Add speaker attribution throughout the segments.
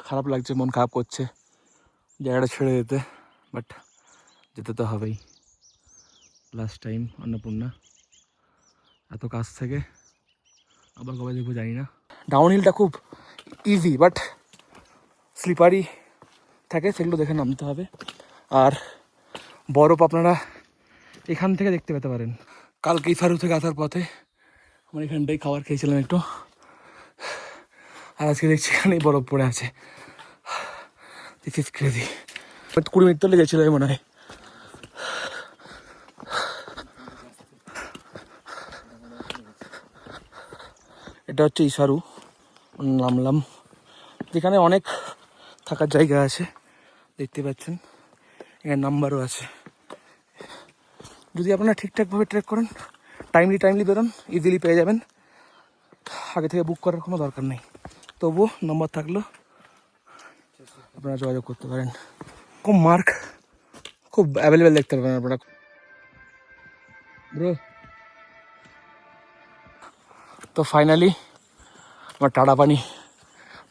Speaker 1: খারাপ লাগছে, মন খারাপ করছে জায়গাটা ছেড়ে যেতে, বাট যেতে তো হবেই। লাস্ট টাইম অন্নপূর্ণা, এত কাছ থেকে আবার কবে দেখবো জানি না। ডাউন হিলটা খুব ইজি বাট স্লিপারি থাকে, সেগুলো দেখে নামতে হবে। আর বরফ আপনারা এখান থেকে দেখতে পেতে পারেন। কালকে ইসারু থেকে আসার পথে আমার এখানটাই খাবার খেয়েছিলাম একটু, আর আজকে দেখছি এখানেই বরফ পড়ে আছে। This is crazy. 20 মিনিট তো লেগেছিল মনে হয়। এটা হচ্ছে ইসারু, নামলাম। যেখানে অনেক থাকার জায়গা আছে, দেখতে পাচ্ছেন এখানে নাম্বারও আছে। যদি আপনারা ঠিকঠাকভাবে ট্রেক করেন, টাইমলি বেরোন, ইজিলি পেয়ে যাবেন। আগে থেকে বুক করার কোনো দরকার নেই, তবুও নাম্বার থাকলেও আপনারা যোগাযোগ করতে পারেন। খুব মার্ক খুব অ্যাভেলেবেল দেখতে পাবেন আপনারা। ব্রো, তো ফাইনালি আমার টাটা পানি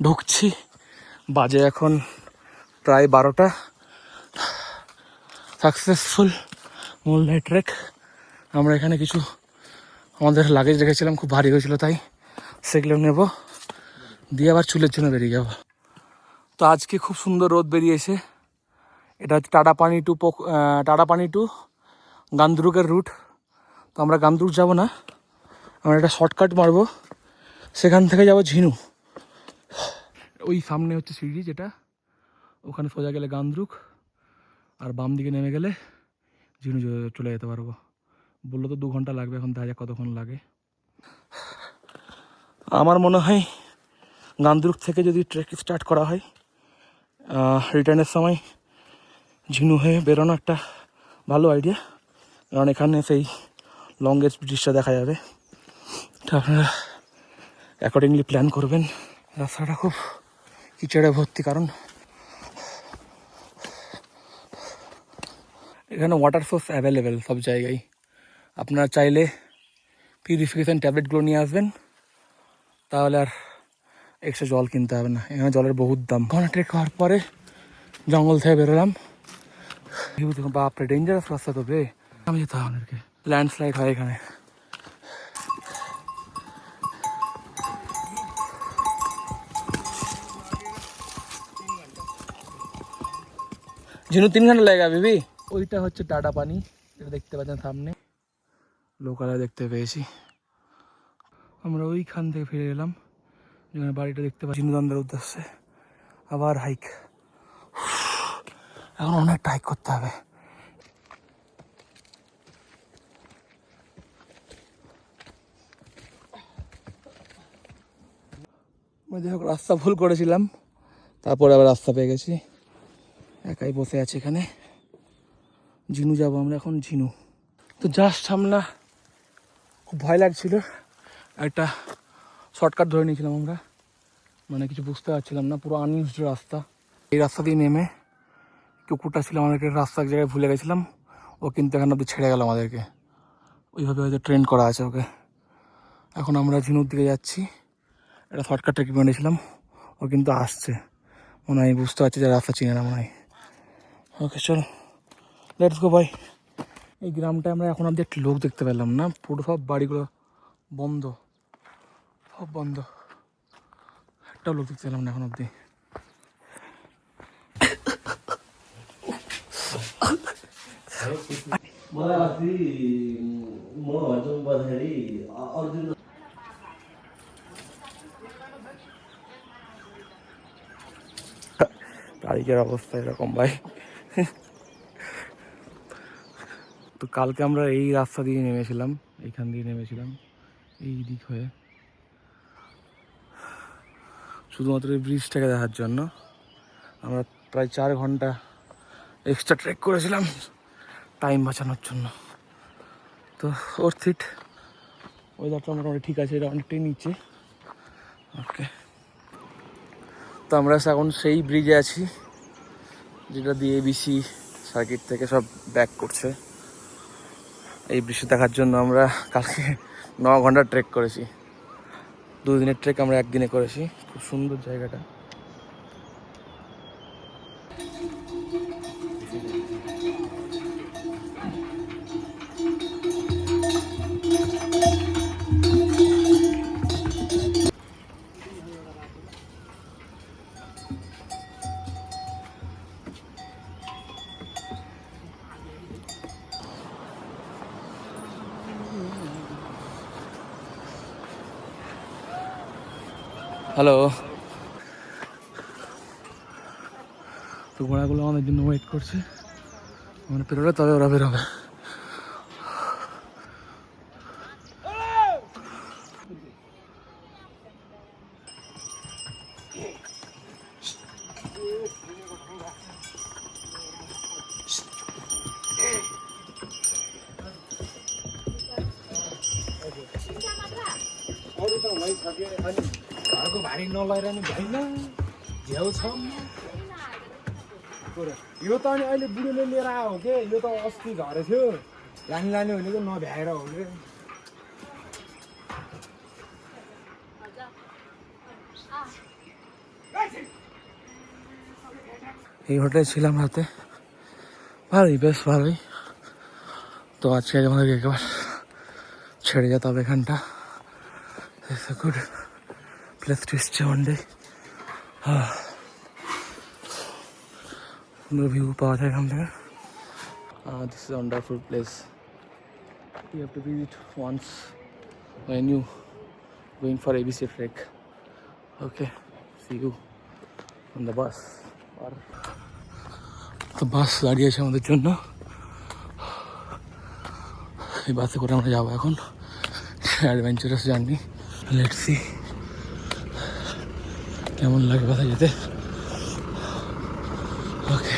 Speaker 1: ঢুকছি। বাজে এখন প্রায় 12টা। Successful মোল্লাই trek. আমরা এখানে কিছু আমাদের লাগেজ রেখেছিলাম, খুব ভারী হয়েছিল, তাই সেগুলো নেব, দিয়ে আবার চুলের জন্য বেরিয়ে যাব। তো আজকে খুব সুন্দর রোদ বেরিয়েছে। এটা হচ্ছে টাটা পানি টু গান্ধরুকের রুট। তো আমরা গান্ধরুক যাব না, আমরা একটা শর্টকাট মারবো, সেখান থেকে যাব ঝিনু। ওই সামনে হচ্ছে সিঁড়ি, যেটা ওখানে সোজা গেলে গান্ধরুক, আর বাম দিকে নেমে গেলে ঝিনু চলে যেতে পারবো। বললো তো 2 ঘন্টা লাগবে, এখন দেখা যাক কতক্ষণ লাগে। আমার মনে হয় গান্ধরুক থেকে যদি ট্রেক স্টার্ট করা হয়, রিটার্নের সময় ঝিনু হয়ে বেরোনো একটা ভালো আইডিয়া, কারণ এখানে সেই লংগেস্ট ব্রিজটা দেখা যাবে। তো আপনারা অ্যাকর্ডিংলি প্ল্যান করবেন। রাস্তাটা খুব কিচড়ে ভর্তি, কারণ এখানে ওয়াটার সোর্স অ্যাভেলেবেল সব জায়গায়। আপনারা চাইলে পিউরিফিকেশান ট্যাবলেটগুলো নিয়ে আসবেন, তাহলে আর এক্সট্রা জল কিনতে হবে না। এখানে জলের বহুত দাম। ওখানে ট্রেক করার পরে জঙ্গল থেকে বেরোলাম। বাপরে, ডেঞ্জারাস রাস্তা তো বে, আমি যেতে হবে আমাদেরকে। ল্যান্ডস্লাইড হয় এখানে। ঝিনু 3 ঘন্টা লেগে বেবি। ওইটা হচ্ছে টাটা পানি, এটা দেখতে পাচ্ছেন সামনে, লোকালয় দেখতে পেয়েছি। আমরা ওইখান থেকে ফিরে এলাম, যেখানে বাড়িটা দেখতে পাচ্ছি ঝিনুদান্দার উদ্দেশ্যে। আবার হাইক, এখন অনেকটা হাইক করতে হবে। যাই হোক, রাস্তা ভুল করেছিলাম, তারপরে আবার রাস্তা পেয়ে গেছি। একাই বসে আছি এখানে। ঝিনু যাবো আমরা এখন, ঝিনু। তো জাস্ট আমরা, খুব ভয় লাগছিল, একটা শর্টকাট ধরে নিয়েছিলাম আমরা, মানে কিছু বুঝতে পারছিলাম না, পুরো আনইউজড রাস্তা। এই রাস্তা দিয়ে নেমে কুকুরটা ছিল আমাদেরকে রাস্তা এক জায়গায় ভুলে গেছিলাম, ও কিন্তু এখানে অব্দি ছেড়ে গেল আমাদেরকে। ওইভাবে হয়তো ট্রেন করা আছে ওকে। এখন আমরা ঝিনুর দিকে যাচ্ছি, একটা শর্টকাট ট্রেকিং বানিয়েছিলাম, ও কিন্তু আসছে মনে হয়, বুঝতে পারছি যে রাস্তা চিনে না মনে হয়। ওকে চলো, লেটস গো ভাই। এই গ্রামটায় আমরা এখন অব্দি একটা লোক দেখতে পেলাম না, পুরো সব বাড়িগুলো বন্ধ, সব বন্ধ, একটা লোক দেখতে পেলাম না এখন অব্দি। তারিখের অবস্থা এরকম ভাই। তো কালকে আমরা এই রাস্তা দিয়ে নেমেছিলাম, এইখান দিয়ে নেমেছিলাম, এই দিক হয়ে, শুধুমাত্র এই ব্রিজটাকে দেখার জন্য। আমরা প্রায় 4 ঘন্টা এক্সট্রা ট্রেক করেছিলাম টাইম বাঁচানোর জন্য। তো ওর সিট ওয়েদারটা মোটামুটি ঠিক আছে, এটা অনেকটাই নিচে। ওকে, তো আমরা এখন সেই ব্রিজে আছি যেটা দিয়ে এবিসি সার্কিট থেকে সব ব্যাক করছে। এই ব্রিজটা দেখার জন্য আমরা কালকে 9 ঘন্টা ট্রেক করেছি। 2 দিনের ট্রেক আমরা 1 দিনে করেছি। খুব সুন্দর জায়গাটা, হ্যালো। তো ঘোড়াগুলো আমাদের জন্য ওয়েট করছে, আমরা পেরোলে তবে ওরা বেরোবে।
Speaker 2: घरको भारी नलैरहने भएन झ्याउ छ यो त अनि अहिले बुढोले लिएर आयो हो के यो त अस्ति झरेथ्यो लाने लाने भनेको नभ्याएर हो कि
Speaker 1: এই হোটেলে ছিলাম রাতে, ভালোই, বেশ ভালোই। তো আজকে আমাদের একবার ছেড়ে যেতে হবে এখানটা। It's a good place to stay one day. সুন্দর ভিউ পাওয়া যায় এখান থেকে। This is a wonderful place. You have to visit once when you going for ABC trek. Okay, see you on the bus. তো বাস দাঁড়িয়ে আছে আমাদের জন্য, এই বাসে করে আমরা যাবো এখন অ্যাডভেঞ্চারাস জার্নি। লেটস সি কেমন লাগে বাসে যেতে। ওকে,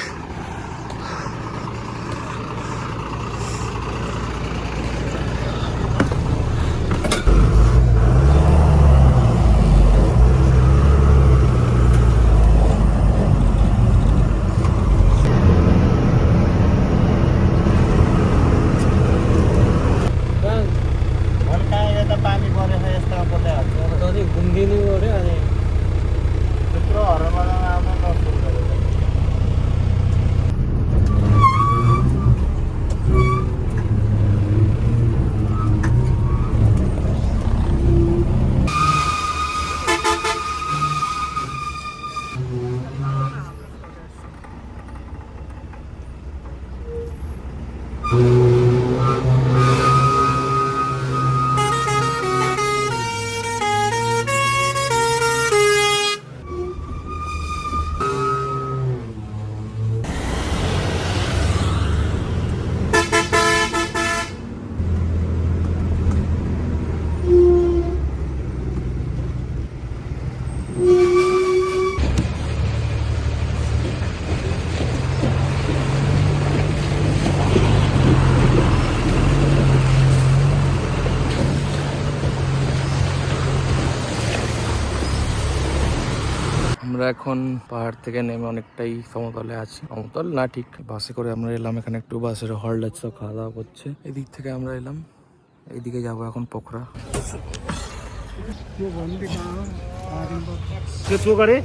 Speaker 2: पानी परेछ यस्तो पर्दै घुम्दिनु पऱ्यो अनि त्यत्रो हरबाट आउन नसुल्छ।
Speaker 1: আমরা এখন পাহাড় থেকে নেমে অনেকটাই সমতলে আছি, সমতল না ঠিক। বাসে করে আমরা এলাম এখানে, একটু বাসের হল্ট আছে, সব খাওয়া দাওয়া করছে। এদিক থেকে আমরা এলাম, এইদিকে যাবো এখন পোখরা।
Speaker 2: त्यो चोक अरे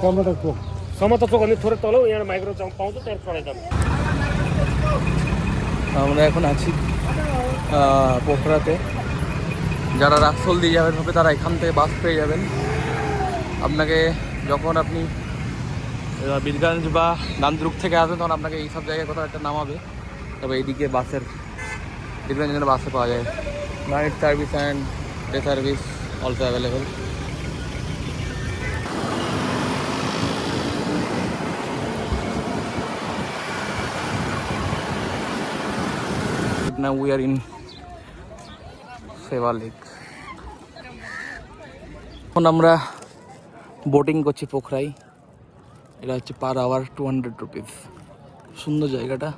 Speaker 2: टमाटर चोक, टमाटर चोक भने थोरै तल यहाँ माइक्रो पाउँछ त्यहाँ चढाइ जानु।
Speaker 1: আমরা এখন আছি পোখরাতে। যারা রাক্সোল দিয়ে যাবেন হবে তারা এখান থেকে বাস পেয়ে যাবেন। আপনাকে যখন আপনি বীরগঞ্জ বা নান্দুরুক থেকে আসবেন তখন আপনাকে এইসব জায়গায় কোথাও একটা নামাবে। তবে এইদিকে বাসের বীরগঞ্জের বাসে পাওয়া যায়। Night service and day service also available. Now we are in সেবা লেক। এখন আমরা বোটিং করছি পোখরায়। এটা হচ্ছে পার আওয়ার 200 রুপিস। সুন্দর জায়গাটা।